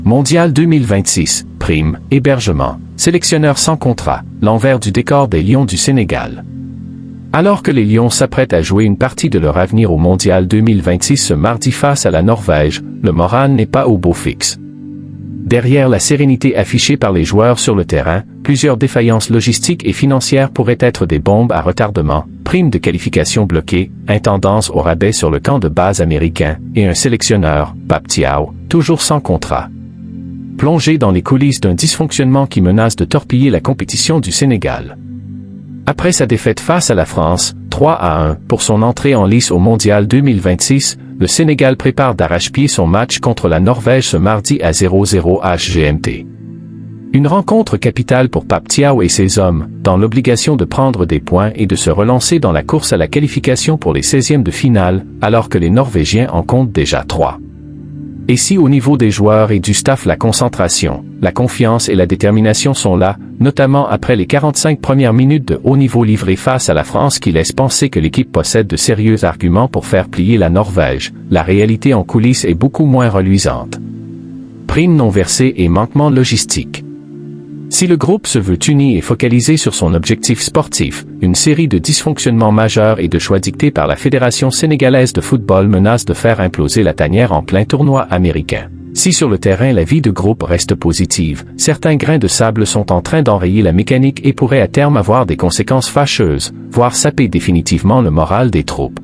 Mondial 2026, prime, hébergement, sélectionneur sans contrat, l'envers du décor des Lions du Sénégal. Alors que les Lions s'apprêtent à jouer une partie de leur avenir au Mondial 2026 ce mardi face à la Norvège, le moral n'est pas au beau fixe. Derrière la sérénité affichée par les joueurs sur le terrain, plusieurs défaillances logistiques et financières pourraient être des bombes à retardement, primes de qualification bloquées, intendance au rabais sur le camp de base américain, et un sélectionneur, Pape Thiaw, toujours sans contrat. Plongé dans les coulisses d'un dysfonctionnement qui menace de torpiller la compétition du Sénégal. Après sa défaite face à la France, 3-1, pour son entrée en lice au Mondial 2026, le Sénégal prépare d'arrache-pied son match contre la Norvège ce mardi à 00h GMT. Une rencontre capitale pour Pape Thiaw et ses hommes, dans l'obligation de prendre des points et de se relancer dans la course à la qualification pour les 16e de finale, alors que les Norvégiens en comptent déjà 3. Et si au niveau des joueurs et du staff la concentration, la confiance et la détermination sont là, notamment après les 45 premières minutes de haut niveau livrées face à la France qui laissent penser que l'équipe possède de sérieux arguments pour faire plier la Norvège, la réalité en coulisses est beaucoup moins reluisante. Primes non versées et manquements logistiques. Si le groupe se veut uni et focalisé sur son objectif sportif, une série de dysfonctionnements majeurs et de choix dictés par la Fédération sénégalaise de football menacent de faire imploser la tanière en plein tournoi américain. Si sur le terrain la vie de groupe reste positive, certains grains de sable sont en train d'enrayer la mécanique et pourraient à terme avoir des conséquences fâcheuses, voire saper définitivement le moral des troupes.